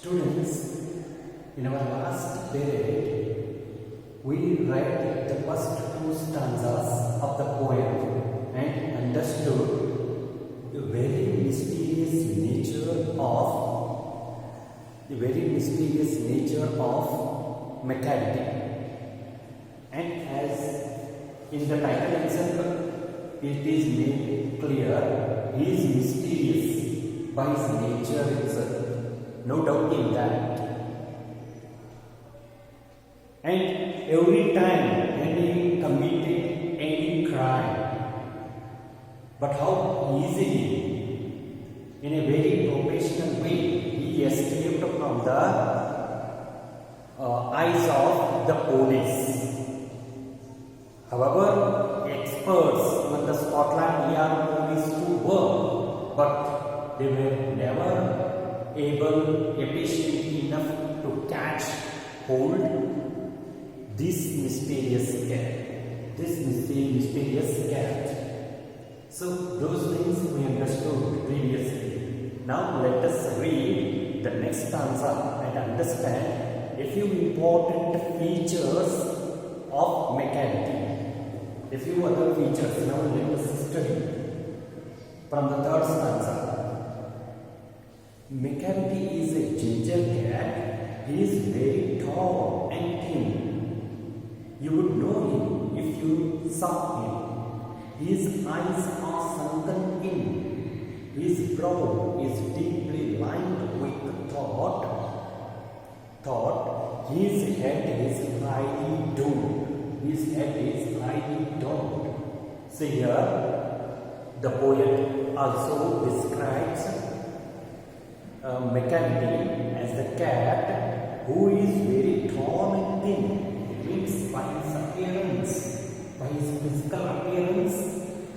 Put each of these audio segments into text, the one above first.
Students, in our last period, we read the first two stanzas of the poem and understood the very mysterious nature of Macavity. And as in the title itself, it is made clear, he is mysterious by his nature itself. No doubt in that. And every time when he committed any crime, but how easily, in a very professional way, he escaped from the eyes of the police. However, experts in the Scotland Yard police to work, but they were never efficient enough to catch hold this mysterious cat. So those things we understood previously. Now let us read the next stanza and understand a few important features of Macavity. A few other features. Now let us study from the third stanza. Macavity is a ginger cat. He is very tall and thin. You would know him if you saw him. His eyes are sunken in. His brow is deeply lined with thought. His head is highly domed. See here, the poet also describes Macavity as the cat who is very tall and thin. It means by his appearance, by his physical appearance.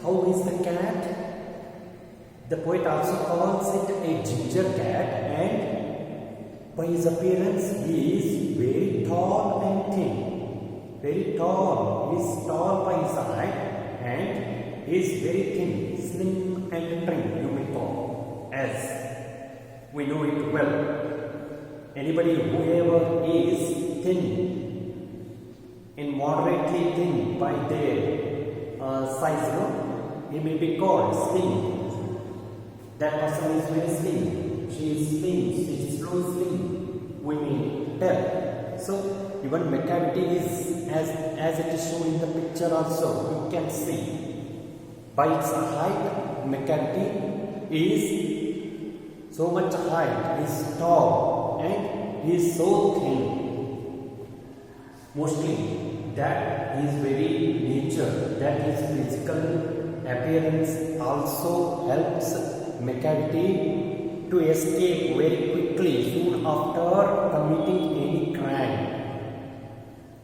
How is the cat? The poet also calls it a ginger cat, and by his appearance he is very tall and thin. Very tall. He is tall by his height and he is very thin, slim and trim, you may call, as we know it well. Anybody whoever is thin, in moderately thin by their size, he may be called slim. That person is very slim. She is slim. She is so slim. We may tell. So even Macavity is as it is shown in the picture also. You can see by its height, Macavity is so much height, is tall and he is so thin. Mostly that his very nature, that his physical appearance also helps Macavity to escape very quickly soon after committing any crime.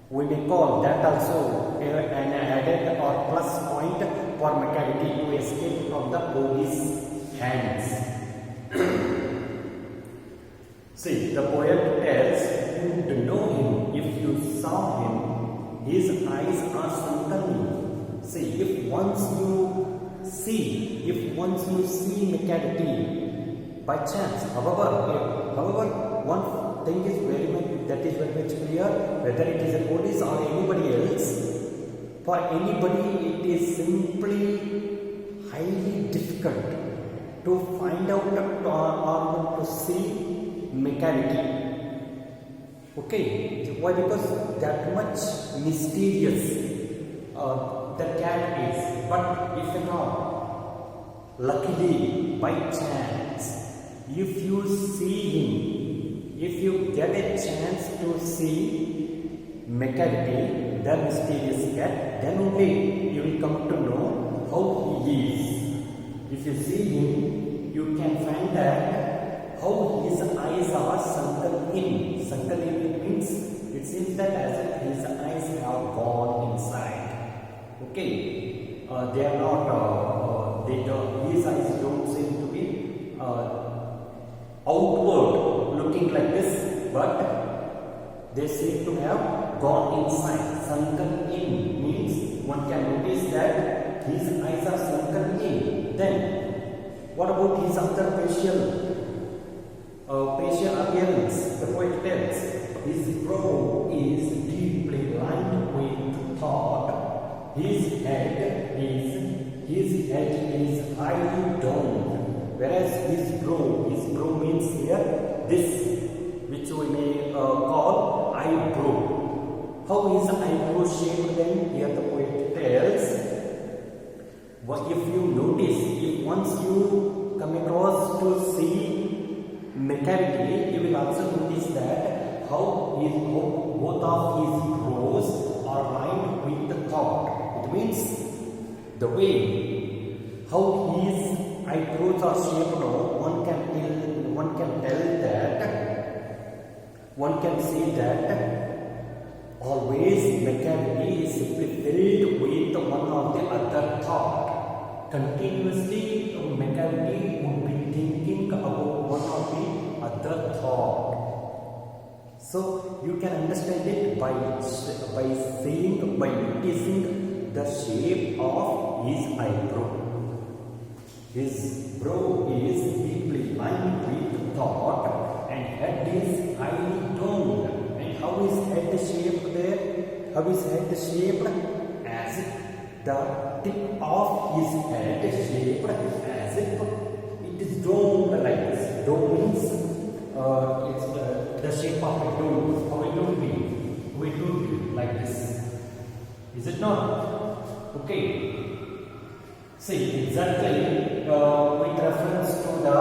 We may call that also an added or plus point for Macavity to escape from the police hands. See, the poet tells you to know him if you saw him. His eyes are sunken. See, if once you see Macavity by chance, however, one thing is very much clear, whether it is a police or anybody else. For anybody, it is simply highly difficult to find out or to see Macavity. Okay, why? Because that much mysterious the cat is. But if at all, luckily, by chance, if you see him, if you get a chance to see Macavity, the mysterious cat, then only you will come to know how he is. If you see him, you can find that how his eyes are sunken in. Sunken in means it seems that as if his eyes have gone inside. Okay, they are not. His eyes don't seem to be outward looking like this, but they seem to have gone inside. Sunken in means one can notice that his eyes are sunken in. Then, what about his other facial appearance? his head is highly domed, whereas his brow means here this, which we may call eyebrow. How is eyebrow shaped then? Here the poet tells. If you notice, if once you come across to see Macavity, you will also notice that how both of his brows are lined with the thought. It means the way how his eyebrows are shaped, one can say that always Macavity is simply filled with one or the other thought. Continuously, Macavity would be thinking about one or the other thought. So you can understand it by noticing the shape of his eyebrow. His brow is deeply lined with thought, and head is highly domed. And how is head shaped there? How is head shaped? As if the tip of his head is shaped as if it is domed like this. Dome means it's the shape of a dome. How it would be like this. Is it not? Okay. See, exactly with reference to the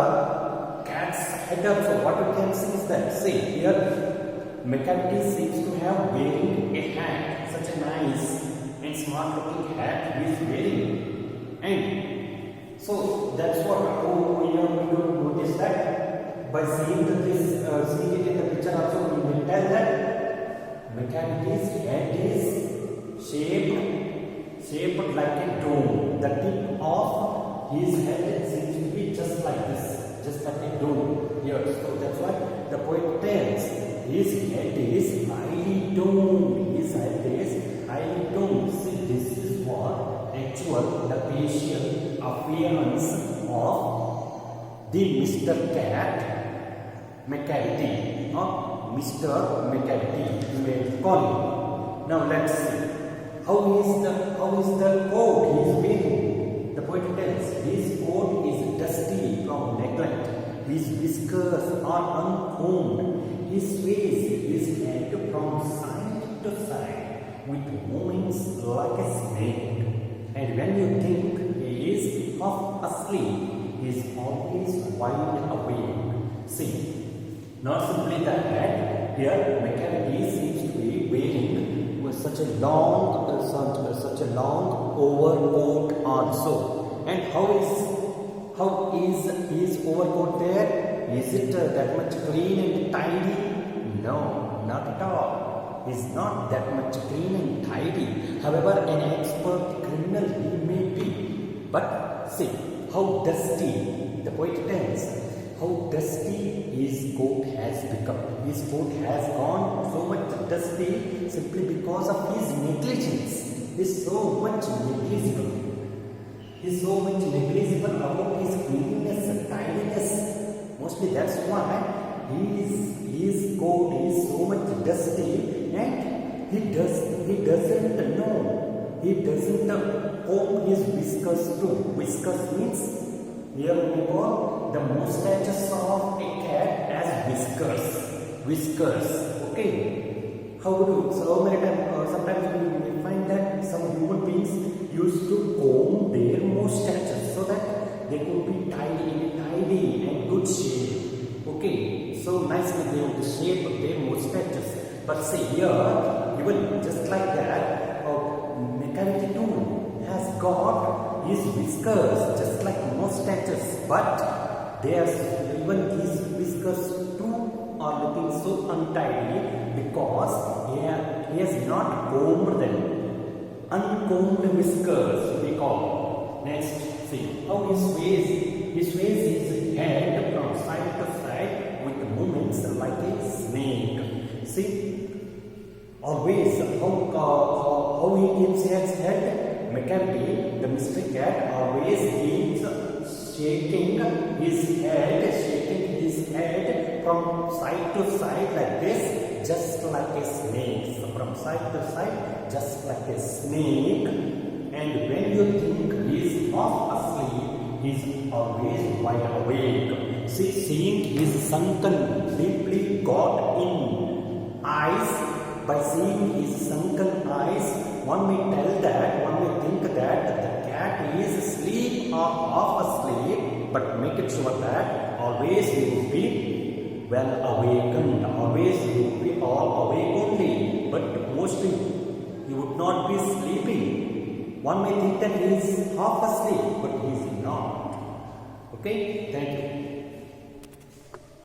cat's head also, what we can see is that, see here, Macavity seems to have wearing a hat, such a nice and smart looking hat he is wearing. And so that's what we are going to notice that by seeing it in the picture also, we will tell that Macavity's head is shaped like a dome. The tip of his head seems to be just like this, just like a dome here. So that's why the poet tells his head is highly domed. His head is highly domed. See, this is what the facial appearance of the Mr. Cat Macavity, or Mr. Macavity, you may call him. Now let's see. How is the coat he is wearing? The poet tells his coat is dusty from neglect. His whiskers are uncombed. His face is head from side to side with movements like a snake. And when you think he is half asleep, he is always wide awake. See, not simply that, here Macavity seems to be wearing such a long overcoat also. And how is his overcoat there? Is it that much clean and tidy? No, not at all. He's not that much clean and tidy. However, an expert criminal he may be. But see how dusty, the poet tells, how dusty his coat has become. His coat has gone so much dusty simply because of his negligence. He is so much negligible. He is so much negligible about his cleanliness and tidiness. Mostly that's why his coat is so much dusty, and he doesn't know. He doesn't comb his whiskers too. Whiskers means, here we call the mustaches of a cat as whiskers. Okay. How do so many times? Sometimes we find that some human beings used to comb their mustaches so that they could be tidy and good shape. Okay. So nicely they would shape their mustaches. But say here, even just like that, Macavity too has got his whiskers just like mustaches, but even his whiskers too are looking so untidy because he has not combed them. Uncombed whiskers we call. Next, see how his face is held from side to side with movements like a snake. See, always how he keeps his head. Macavity, the Mr. Cat, always keeps shaking his head from side to side like this, just like a snake. So from side to side, just like a snake. And when you think he is half asleep, he is always wide awake. See, seeing his sunken, deeply got in eyes, by seeing his sunken eyes, one may think that the cat is asleep or half asleep, but make it sure that always he would be well awakened, always he would be all awake only, but mostly he would not be sleeping. One may think that he is half asleep, but he is not. Okay, thank you.